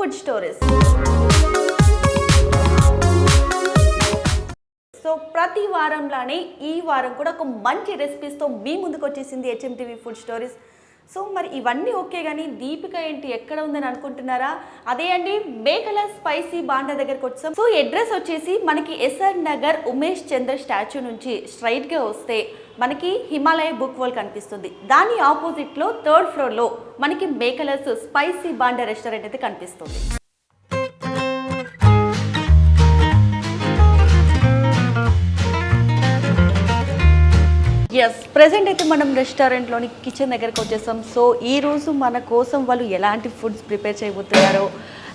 Food stories. So ప్రతి వారంలానే ఈ వారం కూడా ఒక మంచి రెసిపీస్తో మీ ముందుకు వచ్చేసింది HMTV ఫుడ్ స్టోరీస్. సో మరి ఇవన్నీ ఓకే, కానీ దీపిక ఏంటి ఎక్కడ ఉందని అనుకుంటున్నారా? అదే అండి, మేకల స్పైసీ బాండా దగ్గరకు వచ్చాం. సో అడ్రస్ వచ్చేసి మనకి SR నగర్ ఉమేష్ చంద్ర స్టాచ్యూ నుంచి స్ట్రైట్గా వస్తే మనకి హిమాలయ బుక్ వాల్ కనిపిస్తుంది. దాని ఆపోజిట్లో 3rd ఫ్లోర్లో మనకి మేకలస్ స్పైసీ బాండా రెస్టారెంట్ అయితే కనిపిస్తుంది. ఎస్, ప్రెజెంట్ అయితే మనం రెస్టారెంట్లోని కిచెన్ దగ్గరకు వచ్చేసాం. సో ఈరోజు మన కోసం వాళ్ళు ఎలాంటి ఫుడ్స్ ప్రిపేర్ చేయబోతున్నారో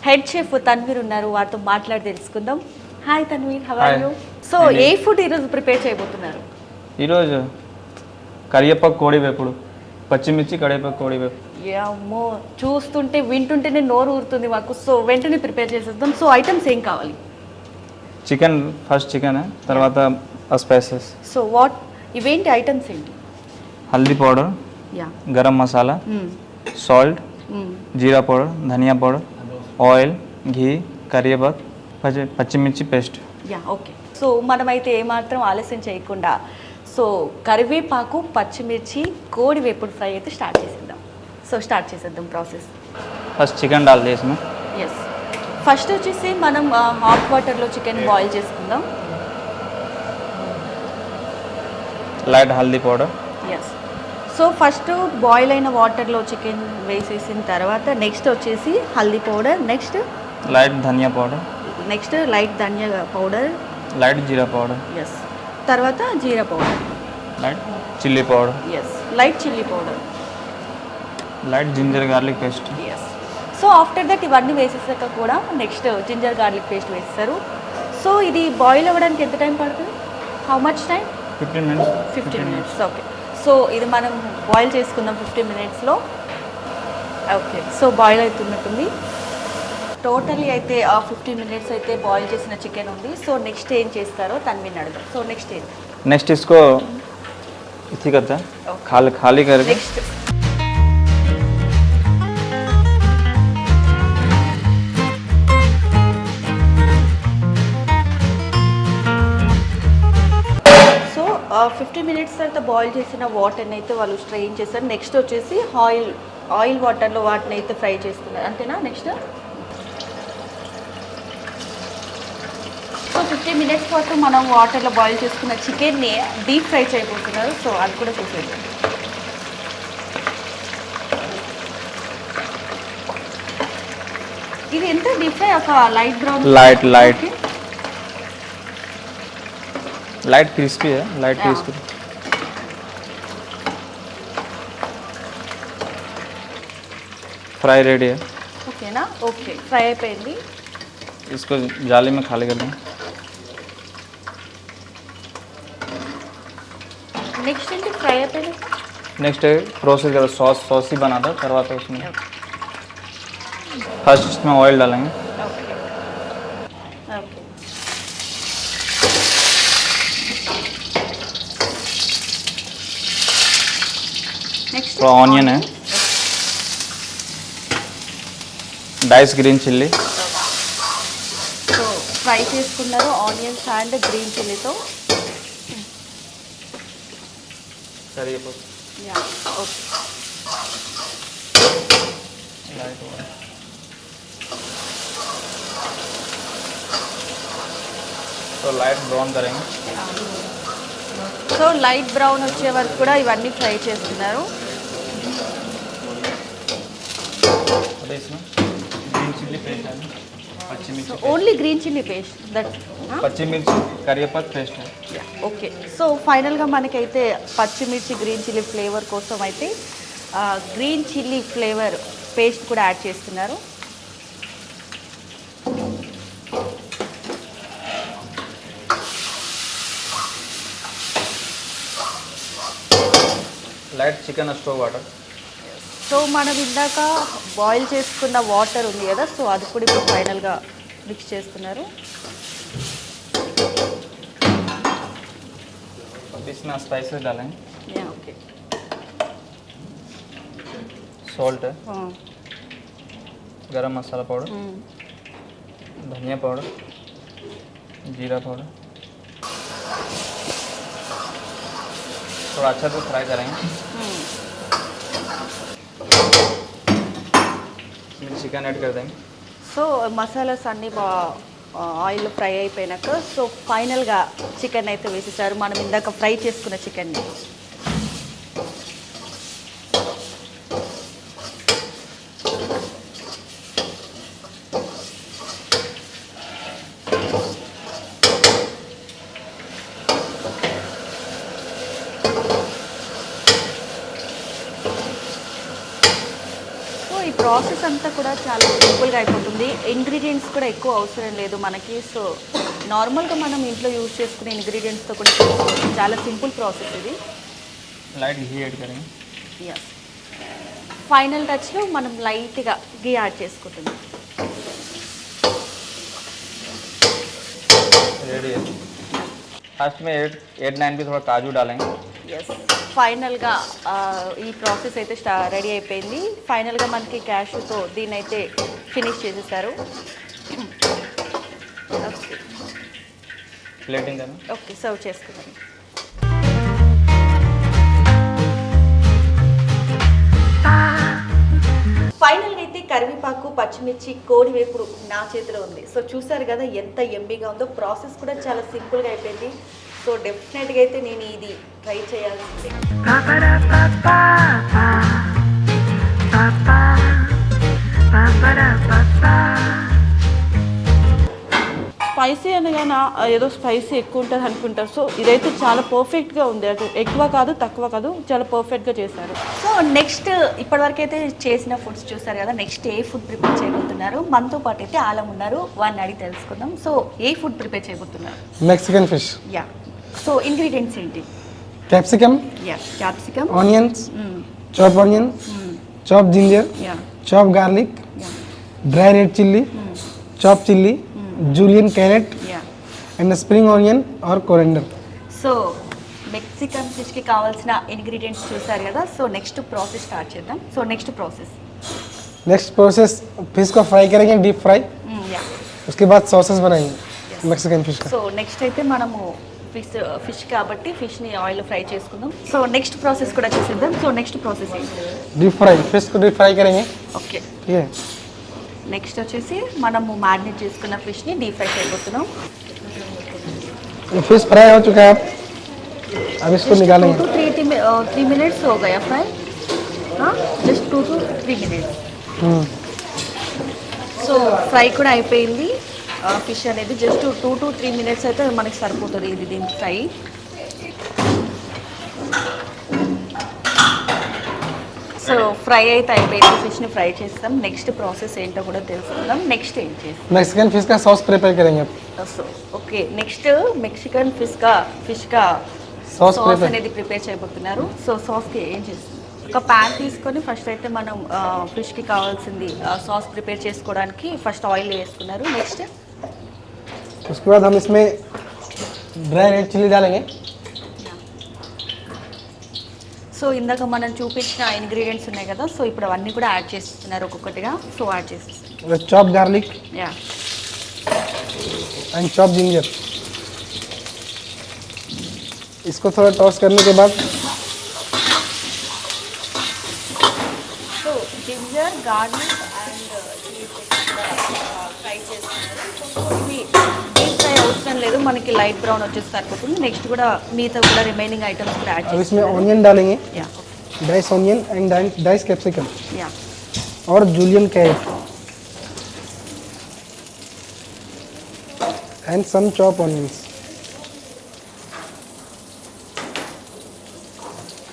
హెడ్ షెఫ్ తన్వీర్ ఉన్నారు, వారితో మాట్లాడి తెలుసుకుందాం. Hi Tanveer, how are you? So ఏ ఫుడ్ ఈరోజు ప్రిపేర్ చేయబోతున్నారు? ఈరోజు కరివేపాకు కోడి వేపుడు, పచ్చిమిర్చి కరివేపాకు కోడి వేపుడు. అమ్మో, చూస్తుంటే వింటుంటేనే నోరు ఊరుతుంది మాకు. సో వెంటనే ప్రిపేర్ చేసేద్దాం. సో ఐటమ్స్ ఏం కావాలి? చికెన్, ఫస్ట్ చికెన్, తర్వాత స్పైసెస్. సో వాట్ ఇవేంటి ఐటమ్స్ ఏంటి? హల్దీ పౌడర్, గరం మసాలా, సాల్ట్, జీరా పౌడర్, ధనియా పౌడర్, ఆయిల్, ఘీ, కరివేపాకు, పచ్చిమిర్చి పేస్ట్. ఓకే. సో మనమైతే ఏమాత్రం ఆలస్యం చేయకుండా సో కరివేపాకు, పచ్చిమిర్చి, కోడి వేపుడు ఫ్రై అయితే స్టార్ట్ చేసేద్దాం. సో స్టార్ట్ చేసేద్దాం ప్రాసెస్. ఫస్ట్ చికెన్ డాల్ చేసాం. ఎస్, ఫస్ట్ వచ్చేసి మనం హాట్ వాటర్లో చికెన్ బాయిల్ చేసుకుందాం. లైట్ హల్దీ powder. Yes. So first boil అయిన వాటర్లో చికెన్ వేసేసిన తర్వాత నెక్స్ట్ వచ్చేసి హల్దీ పౌడర్, నెక్స్ట్ లైట్ ధనియా పౌడర్, నెక్స్ట్ లైట్ ధనియా పౌడర్, లైట్ జీరా పౌడర్. ఎస్. తర్వాత జీరా powder, light chilli powder. Yes, light chilli powder, light ginger garlic paste. Yes. So after that ఇవన్నీ వేసేసాక కూడా నెక్స్ట్ జింజర్ గార్లిక్ పేస్ట్ వేస్తారు. సో ఇది బాయిల్ అవ్వడానికి ఎంత టైం పడుతుంది? How much time? 15 minutes. 15 minutes. Okay. So ఇది మనం బాయిల్ చేసుకుందాం 15 minutesలో. ఓకే. సో బాయిల్ అవుతున్నట్టుంది. టోటలీ అయితే 15 minutes అయితే బాయిల్ చేసిన చికెన్ ఉంది. సో నెక్స్ట్ ఏం చేస్తారో తన్వీర్ని అడుగుదాం. సో నెక్స్ట్ ఏంటి? नेक्स्ट इसको इसी करता है, खाली करके నెక్స్ట్ సో 15 minutes తర్వాత బాయిల్ చేసిన వాటర్ని అయితే వాళ్ళు స్ట్రెయిన్ చేస్తారు. నెక్స్ట్ వచ్చేసి ఆయిల్ వాటర్లో వాటిని అయితే ఫ్రై చేస్తున్నారు, అంతేనా? నెక్స్ట్ సో 15 minutes పాటు మనం వాటర్లో బాయిల్ చేసుకున్న చికెన్ని డీప్ ఫ్రై చేయబోతున్నారు. సో అది కూడా చూసేద్దాం. ఇది ఎంత డీప్ ఫ్రై? ఒక లైట్ బ్రౌన్, लाइट क्रिस्पी है, लाइट क्रिस्पी. फ्राई रेडी है. ఓకేనా? ఓకే, ఫ్రై అయిపోయింది. इसको जाली में खाली कर दें. నెక్స్ట్ ఏంటి? ఫ్రై అయిపోయింది. नेक्स्ट प्रोसेस करो, सॉस ही बनाता करवाता है उसमें. फर्स्ट इसमें ऑयल डालेंगे. ఓకే. ఓకే. నెక్స్ట్ थोड़ा ऑनियन है, dice green chilli. So fry చేసుకున్నారు ఆనియన్స్ అండ్ గ్రీన్ చిల్లీతో. Yeah, okay. तो लाइट ब्राउन करेंगे. సో లైట్ బ్రౌన్ వచ్చే వరకు కూడా ఇవన్నీ ఫ్రై చేస్తున్నారు. इसमें ग्रीन चिल्ली पेस्ट है, పచ్చిమిర్చి, only green chilli paste, that పచ్చిమిర్చి కరివేపాకు పేస్ట్. ఓకే. సో ఫైనల్గా మనకైతే పచ్చిమిర్చి గ్రీన్ చిల్లీ ఫ్లేవర్ కోసం అయితే గ్రీన్ చిల్లీ ఫ్లేవర్ పేస్ట్ కూడా యాడ్ చేస్తున్నారు. Light chicken stove water. So మనం ఇందాక బాయిల్ చేసుకున్న వాటర్ ఉంది కదా, సో అది కూడా ఇప్పుడు ఫైనల్గా మిక్స్ చేస్తున్నారు. इसमें स्पाइसेस डालेंगे. ओके. सॉल्ट है, गरम मसाला पाउडर, धनिया पाउडर, जीरा पाउडर, थोड़ा अच्छा से फ्राई करेंगे। इसमें चिकन ऐड कर देंगे। సో మసాలాస్ అన్నీ ఆయిల్ ఫ్రై అయిపోయినాక సో ఫైనల్గా చికెన్ అయితే వేసేసారు మనం ఇందాక ఫ్రై చేసుకున్న చికెన్ని. ఈ ప్రాసెస్ అంతా కూడా చాలా సింపుల్గా అయిపోతుంది. ఇంగ్రీడియంట్స్ కూడా ఎక్కువ అవసరం లేదు మనకి. సో నార్మల్గా మనం ఇంట్లో యూజ్ చేసుకునే ఇంగ్రీడియంట్స్తో కూడా చేసుకోవచ్చు. చాలా సింపుల్ ప్రాసెస్ ఇది. లైట్ घी ऐड करेंगे। యస్, ఫైనల్ టచ్లో మనం లైట్గా గీ యాడ్ చేసుకుంటున్నాం. रेडी है। लास्ट में 8-9 भी थोड़ा काजू डालेंगे। ఎస్, ఫైనల్గా ఈ ప్రాసెస్ అయితే రెడీ అయిపోయింది. ఫైనల్గా మనకి క్యాష్యూతో దీన్ని అయితే ఫినిష్ చేసేసారు. प्लेटिंग करना। ఓకే, సర్వ్ చేసుకుందాం. ఫైనల్గా అయితే కరివేపాకు, పచ్చిమిర్చి, కోడి వేపుడు నా చేతిలో ఉంది. సో చూసారు కదా ఎంత ఎమ్మీగా ఉందో. ప్రాసెస్ కూడా చాలా సింపుల్గా అయిపోయింది. సో డెఫినెట్గా అయితే నేను ఇది ట్రై చేయాల్సిందే. స్పైసీ అనగానే ఏదో స్పైసీ ఎక్కువ ఉంటుంది అనుకుంటారు. సో ఇదైతే చాలా పర్ఫెక్ట్గా ఉంది. అది ఎక్కువ కాదు, తక్కువ కాదు, చాలా పర్ఫెక్ట్గా చేశారు. సో నెక్స్ట్ ఇప్పటివరకు అయితే చేసిన ఫుడ్స్ చూసారు కదా. నెక్స్ట్ ఏ ఫుడ్ ప్రిపేర్ చేయబోతున్నారు? మనతో పాటు అయితే ఆలం ఉన్నారు, వాడిని అడిగి తెలుసుకుందాం. సో ఏ ఫుడ్ ప్రిపేర్ చేయబోతున్నారు? Mexican fish. Yeah, so ingredients ఏంటి? Capsicum, yeah, capsicum, onions, chop onion, chop ginger, yeah, chop garlic, yeah, dry red chilli, chop chilli, julienne carrot yeah. And spring onion or coriander. So Mexican ఫిష్కి కావాల్సిన ingredients చూసారు కదా. So next process start చేద్దాం. So next process next process fish को fry करेंगे, deep fry. Yeah. उसके बाद sauces बनाएंगे मेक्सिकन फिश का। సో నెక్స్ట్ అయితే మనము ఫిష్ కాబట్టి ఫిష్ని ఆయిల్ ఫ్రై చేసుకుందాం. సో నెక్స్ట్ ప్రాసెస్ కూడా చేసేద్దాం. సో నెక్స్ట్ ప్రాసెస్ ఏంటి? डीप फ्राई, फिश को डीप फ्राई करेंगे। ఓకే, ठीक है, నెక్స్ట్ వచ్చేసి మనము మ్యారినేట్ చేసుకున్న ఫిష్ని డీప్ ఫ్రై చేయబోతున్నాం. फिश फ्राई हो चुका है। अब इसको निकालेंगे। 2 to 3 minutes हो गया फ्राई. हाँ, just 2 to 3 minutes. So fry కూడా అయిపోయింది. ఫిష్ అనేది జస్ట్ 2 to 3 minutes అయితే మనకి సరిపోతుంది ఇది దీని ఫ్రై. సో ఫ్రై అయితే అయిపోయింది. ఫిష్ని ఫ్రై చేస్తాం. నెక్స్ట్ ప్రాసెస్ ఏంటో కూడా తెలుసుకుందాం. నెక్స్ట్ ఏం చేస్తాం? मेक्सिकन फिश का सॉस प्रिपेयर करेंगे अब। So okay, next Mexican fish కా సాస్ సాస్ అనేది ప్రిపేర్ చేయబోతున్నారు. సో సాస్కి ఏం చేస్తాం? ఒక ప్యాన్ తీసుకొని ఫస్ట్ అయితే మనం ఫిష్కి కావాల్సింది సాస్ ప్రిపేర్ చేసుకోవడానికి ఫస్ట్ ఆయిల్ వేసుకున్నారు. నెక్స్ట్ उसके बाद हम इसमें ड्राई रेड चिल्ली डालेंगे। సో ఇందాక మనం చూపించిన ఇంగ్రీడియంట్స్ ఉన్నాయి కదా. సో ఇప్పుడు అవన్నీ కూడా యాడ్ చేస్తున్నారు ఒక్కొక్కటిగా. సో యాడ్ చేసేస్తాం. Chop garlic yeah, and chop ginger. इसको थोड़ा टॉस करने के बाद so ginger, garlic and fry చేస్తున్నారు. సో ఇవి డీప్ ఫ్రై అవసరం లేదు, మనకి లైట్ బ్రౌన్ వచ్చేసి సరిపోతుంది. నెక్స్ట్ కూడా మిగతా కూడా రిమైనింగ్ ఐటమ్స్ కూడా యాడ్ अब इसमें చేస్తున్నారు. ऑनियन डालेंगे, yeah, dice onion and dice capsicum yeah. और julienne carrot and some chop onions.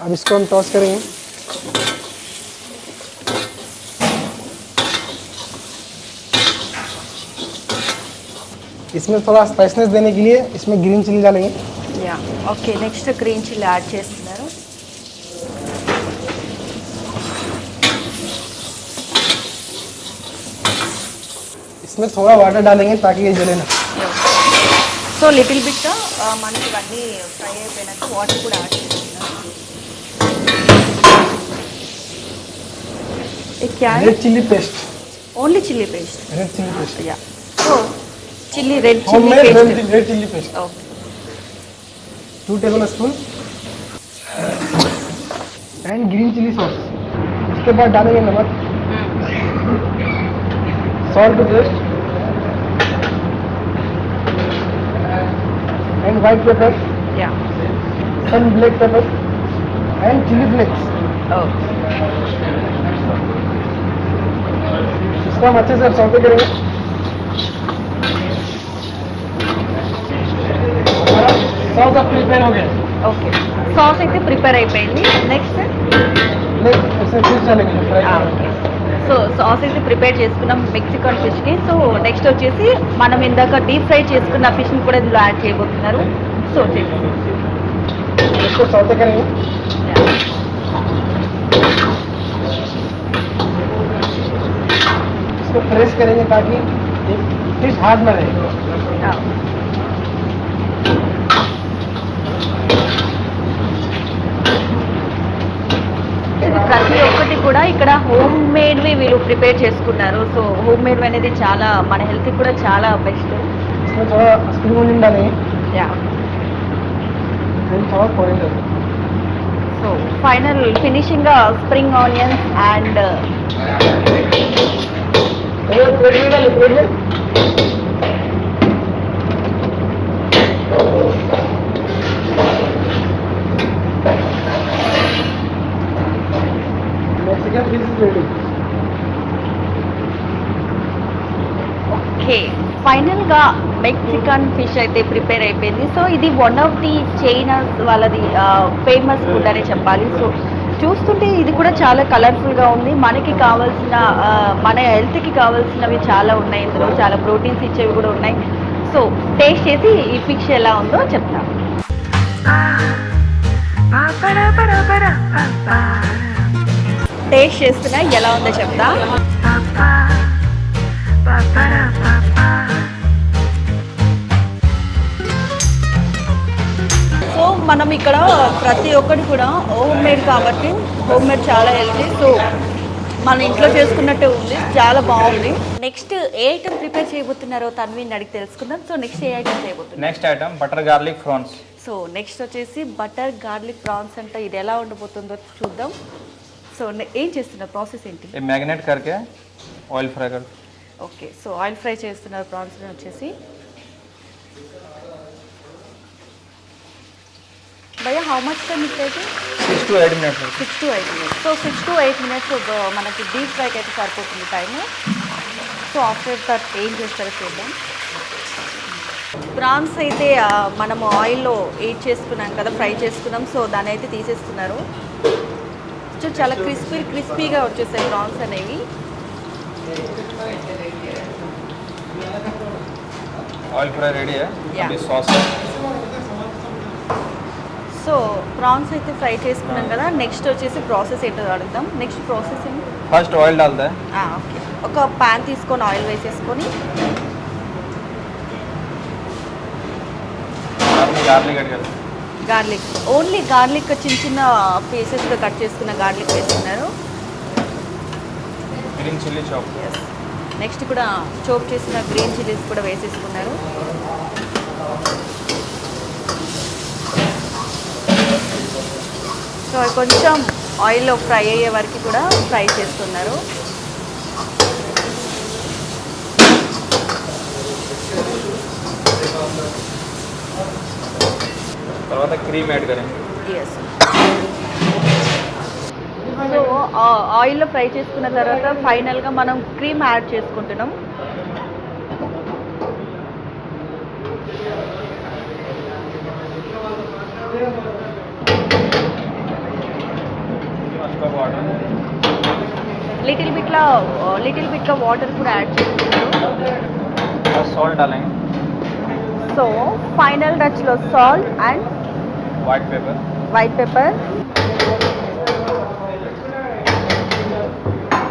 अब इसको हम टॉस करेंगे। इसमें थोड़ा स्पाइसनेस देने के लिए इसमें ग्रीन चिल्ली डालेंगे। Yeah, okay. Next green chilli add చేస్తున్నారు. इसमें थोड़ा वाटर डालेंगे ताकि ये जले ना। సో లిటిల్ బిట్ మనకి ఇవన్నీ ఫ్రై అయిపోయినాక వాటర్ కూడా యాడ్ చేస్తున్నారు. Red chilli paste only chilli paste. Red chilli paste. Ya. So chilli red chilli homemade paste. Red chilli paste okay. 2 tablespoon and green chilli sauce. उसके बाद डालेंगे नमक, salt to taste and white pepper, ya. सन black pepper and chilli flakes. Okay. इसको हम अच्छे से saute करेंगे. सॉस अब प्रिपेयर हो गया. ఓకే. సాస్ అయితే ప్రిపేర్ అయిపోయింది. నెక్స్ట్ नेक्स्ट इसमें फिश डालेंगे फ्राई. ఓకే. సో సాస్ అయితే ప్రిపేర్ చేసుకున్నాం మెక్సికన్ ఫిష్కి. సో నెక్స్ట్ వచ్చేసి మనం ఇందాక డీప్ ఫ్రై చేసుకున్న ఫిష్ని కూడా ఇందులో యాడ్ చేయబోతున్నారు. సో చేయండి. इसको सौते करेंगे. इसको प्रेस करेंगे ताकि फिश हार्ड ना रहे. ఇది ప్రతి ఒక్కటి కూడా ఇక్కడ హోమ్ మేడ్వి వీళ్ళు ప్రిపేర్ చేసుకున్నారు. సో హోమ్ మేడ్ అనేది చాలా మన హెల్త్కి కూడా చాలా బెస్ట్. इसमें थोड़ा स्प्रिंग ऑनियन डालेंगे యా. एंड थोड़ा coriander. So final finishing spring onions and plate में डालिए, प्लेट में. Mexican fish is ready. Okay. ఫైనల్గా మెక్సికన్ ఫిష్ అయితే ప్రిపేర్ అయిపోయింది. సో ఇది వన్ ఆఫ్ ది చైనాస్ వాళ్ళది ఫేమస్ ఫుడ్ అనే చెప్పాలి. సో చూస్తుంటే ఇది కూడా చాలా కలర్ఫుల్గా ఉంది. మనకి కావాల్సిన మన హెల్త్కి కావాల్సినవి చాలా ఉన్నాయి ఇందులో. చాలా ప్రోటీన్స్ ఇచ్చేవి కూడా ఉన్నాయి. సో టేస్ట్ చేసి ఈ ఫిష్ ఎలా ఉందో చెప్తాను. టేస్ట్ చేస్తున్నా ఎలా ఉందో చెప్తా. సో మనం ఇక్కడ ప్రతి ఒక్కటి కూడా హోమ్ మేడ్ కాబట్టి హోమ్ మేడ్ చాలా హెల్తీ. సో మన ఇంట్లో చేసుకున్నట్టే ఉంది, చాలా బాగుంది. నెక్స్ట్ ఏ ఐటమ్ ప్రిపేర్ చేయబోతున్నారో తన్విని అడిగి తెలుసుకుందాం. సో నెక్స్ట్ ఏ ఐటమ్ చేయబోతున్నారు? Next item butter garlic prawns. So next వచ్చేసి బటర్ గార్లిక్ ప్రాన్స్ అంటే ఇది ఎలా ఉండబోతుందో చూద్దాం. సో ఏం చేస్తున్నారు, ప్రాసెస్ ఏంటి? ये मैरिनेट करके ऑयल फ्राई कर. ఓకే. సో ఆయిల్ ఫ్రై చేస్తున్నారు ప్రాన్స్ని వచ్చేసి. భయ్యా హౌ మచ్ టైం ఇట్ అయితే? 6 to 8 minutes. 6 to 8 minutes. So 6 to 8 minutes మనకి డీప్ ఫ్రైకి అయితే సరిపోతుంది టైము. సో ఆఫ్టర్ దట్ ఏం చేస్తారో చూద్దాం. ప్రాన్స్ అయితే మనము ఆయిల్లో ఏడ్ చేసుకున్నాం కదా, ఫ్రై చేసుకున్నాం. సో దాన్ని అయితే తీసేస్తున్నారు. సో చాలా క్రిస్పీగా వచ్చేసాయి ప్రాన్స్ అనేవి. ऑयल फ्राई रेडी है. Yeah. अभी सॉस. సో ప్రాన్స్ అయితే ఫ్రై చేసుకున్నాం కదా. నెక్స్ట్ వచ్చేసి ప్రాసెస్ ఏంటో అడుగుదాం. నెక్స్ట్ ప్రాసెస్ ఏంటి? फर्स्ट ऑयल डालता है. ఓకే. ఒక ప్యాన్ తీసుకొని ఆయిల్ వేసేసుకొని गार्लिक ऐड कर. గార్లిక్, ఓన్లీ గార్లిక్ చిన్న చిన్న పీసెస్గా కట్ చేసుకున్న గార్లిక్ వేస్తున్నారు. Green chilli chop. నెక్స్ట్ కూడా చోప్ చేసిన గ్రీన్ చిల్లీస్ కూడా వేసేసుకున్నారు. సో కొంచెం ఆయిల్లో ఫ్రై అయ్యే వరకు కూడా ఫ్రై చేస్తున్నారు. తర్వాత క్రీమ్ యాడ్ करेंगे. ఎస్. సో ఆయిల్లో ఫ్రై చేసుకున్న తర్వాత ఫైనల్గా మనం క్రీమ్ యాడ్ చేసుకుంటున్నాం. లిటిల్ బిట్గా వాటర్ కూడా యాడ్ చేస్తున్నారు. सॉल्ट डालेंगे. సో ఫైనల్ టచ్లో salt and white paper. White pepper.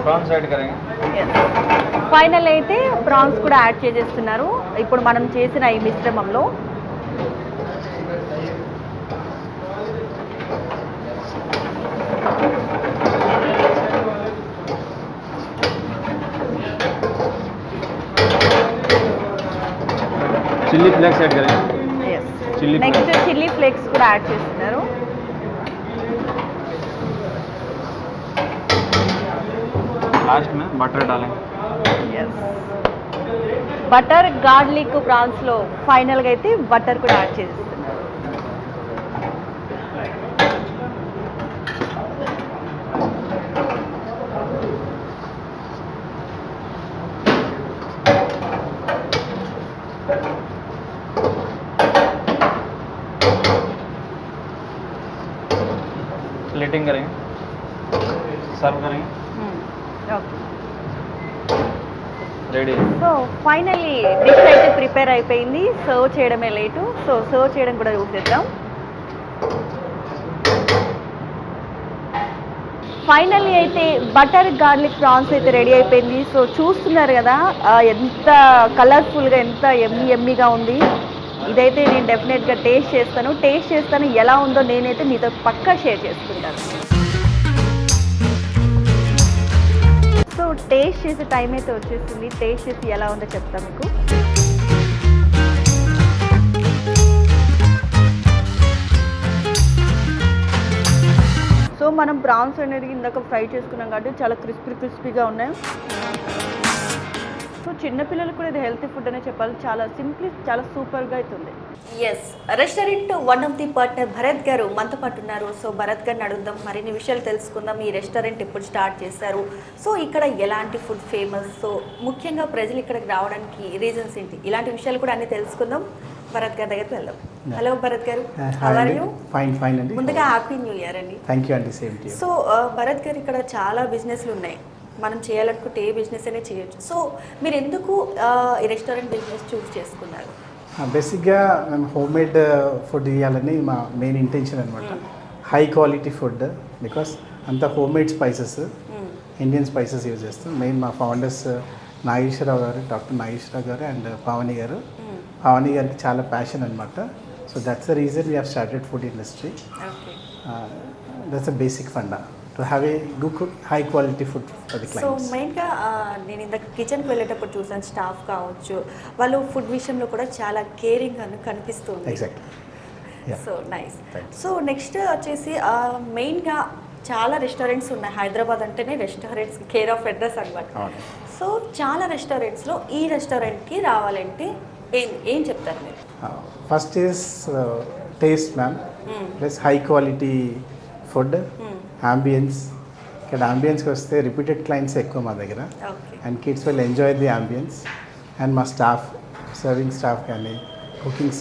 Prawns add करेंगे. ఫైనల్ అయితే ప్రాన్స్ కూడా యాడ్ చేసేస్తున్నారు ఇప్పుడు మనం చేసిన ఈ మిశ్రమంలో. चिल्ली फ्लेक्स ऐड करेंगे Chilli నెక్స్ట్ చిల్లీ ఫ్లేక్స్ కూడా యాడ్ చేస్తున్నారు. लास्ट में बटर डालेंगे. బటర్ గార్లిక్ ప్రాన్స్లో ఫైనల్గా అయితే బటర్ కూడా యాడ్ చేస్తున్నారు. प्लेटिंग करेंगे, सर्व करेंगे. Okay. Ready. So finally dish అయితే ప్రిపేర్ అయిపోయింది. సర్వ్ చేయడమే లేటు. సో సర్వ్ చేయడం కూడా చూసేద్దాం. ఫైనల్లీ అయితే బటర్ గార్లిక్ ప్రాన్స్ అయితే రెడీ అయిపోయింది. సో చూస్తున్నారు కదా ఎంత కలర్ఫుల్గా, ఎంత ఎమ్మీగా ఉంది. ఇదైతే నేను డెఫినెట్గా టేస్ట్ చేస్తాను. ఎలా ఉందో నేనైతే మీతో పక్కా షేర్ చేసుకుంటాను. సో టేస్ట్ చేసే టైం అయితే వచ్చేస్తుంది. టేస్ట్ చేసి ఎలా ఉందో చెప్తాను మీకు. సో మనం ప్రాన్స్ అనేది ఇందాక ఫ్రై చేసుకున్నాం కాబట్టి చాలా క్రిస్పీగా ఉన్నాయి. సో చిన్నపిల్లలకు కూడా ఇది హెల్తీ ఫుడ్ అనే చెప్పాలి. చాలా సింప్లీ చాలా సూపర్గా అవుతుంది. Yes, restaurant one of the partner Bharat garu మనతో పాటు ఉన్నారు. సో భరత్ గారిని అడుగుదాం, మరిన్ని విషయాలు తెలుసుకుందాం. ఈ రెస్టారెంట్ ఎప్పుడు స్టార్ట్ చేశారు, సో ఇక్కడ ఎలాంటి ఫుడ్ ఫేమస్, సో ముఖ్యంగా ప్రజలు ఇక్కడికి రావడానికి రీజన్స్ ఏంటి, ఇలాంటి విషయాలు కూడా అన్ని తెలుసుకుందాం. భరత్ గారి దగ్గరికి వెళ్దాం. హలో భరత్ గారు, హౌ ఆర్ యూ? ఫైన్ అండి. ముందుగా హ్యాపీ న్యూ ఇయర్ అండి. థ్యాంక్ యూ అండి, same to you. So Bharat గారు, ఇక్కడ చాలా బిజినెస్లు ఉన్నాయి. మనం చేయాలనుకుంటే ఏ బిజినెస్ అయినా చేయొచ్చు. సో మీరు ఎందుకు ఈ రెస్టారెంట్ బిజినెస్ చూస్ చేసుకున్నారు? బేసిక్గా మేము హోమ్ మేడ్ ఫుడ్ ఇవ్వాలని మా మెయిన్ ఇంటెన్షన్ అనమాట. హై క్వాలిటీ ఫుడ్, బికాస్ అంతా home made spices, Indian spices use చేస్తాం. మెయిన్ మా ఫౌండర్స్ నాగేశ్వరరావు గారు, డాక్టర్ నాగేశ్వరరావు గారు అండ్ పావని గారు. పావని గారికి చాలా ప్యాషన్ అనమాట. So that's the reason we have started food industry. That's a basic funda to have a good high quality food for the so clients. మెయిన్గా నేను ఇంత కిచెన్కి వెళ్ళేటప్పుడు చూసాను, స్టాఫ్ కావచ్చు, వాళ్ళు ఫుడ్ విషయంలో కూడా చాలా కేరింగ్ అని కనిపిస్తుంది. Exactly. So nice. Thank you. So next వచ్చేసి మెయిన్గా చాలా రెస్టారెంట్స్ ఉన్నాయి. హైదరాబాద్ అంటేనే రెస్టారెంట్స్ కేర్ ఆఫ్ అడ్రస్ అనమాట. అవును. సో చాలా రెస్టారెంట్స్లో ఈ రెస్టారెంట్కి రావాలంటే ఏం చెప్తారు మీరు? First is taste ma'am, plus high quality food, ambience. ఇక్కడ అంబియన్స్కి వస్తే రిపీటెడ్ క్లయింట్స్ ఎక్కువ మా దగ్గర. Okay. And kids will enjoy the ambience. And మా స్టాఫ్, సర్వింగ్ స్టాఫ్ కానీ cooking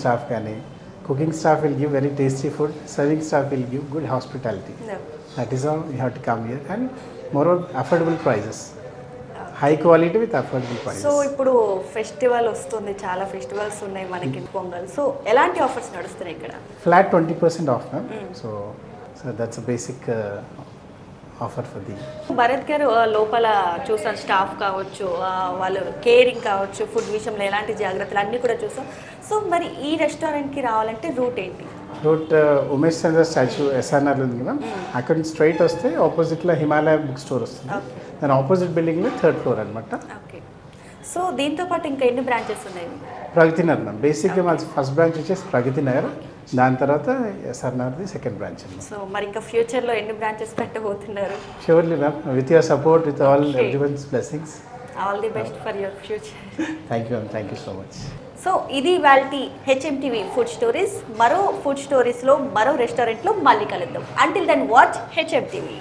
staff will give very tasty food. Serving staff will give good hospitality. That is how you have to come here. And more affordable prices, high quality with affordable prices. So ఇప్పుడు festival వస్తుంది, చాలా festivals ఉన్నాయి మనకి, pongal. So ఎలాంటి offers నడుస్తున్నాయి ఇక్కడ? Flat 20% of ma'am. So that's a basic offer for the. Bharat గారు, లోపల చూసాం స్టాఫ్ కావచ్చు, వాళ్ళు కేరింగ్ కావచ్చు, ఫుడ్ విషయంలో ఎలాంటి జాగ్రత్తలు అన్నీ కూడా చూసాం. సో మరి ఈ రెస్టారెంట్కి రావాలంటే రూట్ ఏంటి? రూట్ ఉమేష్ చంద్ర స్టాచ్యూ ఎస్ఆర్ఆర్లో ఉంది కదా, అక్కడ నుంచి స్ట్రైట్ వస్తే ఆపోజిట్లో హిమాలయ బుక్ స్టోర్ వస్తుంది. దాని ఆపోజిట్ బిల్డింగ్లో 3rd ఫ్లోర్ అనమాట. ఓకే. సో దీంతో పాటు ఇంకా ఎన్ని బ్రాంచెస్ ఉన్నాయి? ప్రగతి నగర్ మ్యామ్. బేసిక్గా మా ఫస్ట్ బ్రాంచ్ వచ్చేసి ప్రగతి నగర్, దాని తర్వాత ఎస్ఆర్ఆర్ది సెకండ్ బ్రాంచ్ అండి. సో మరి ఇంకా ఫ్యూచర్లో ఎన్ని బ్రాంచెస్ పెట్టబోతున్నారు? Surely ma'am, with your support, with all everyone's blessings. All the best for your future. Thank you ma'am, thank you so much. So ఇది వాల్టీ హెచ్ఎంటీవీ ఫుడ్ స్టోరీస్. మరో ఫుడ్ స్టోరీస్లో మరో రెస్టారెంట్లో మళ్ళీ కలుద్దాం. Until then watch HMTV.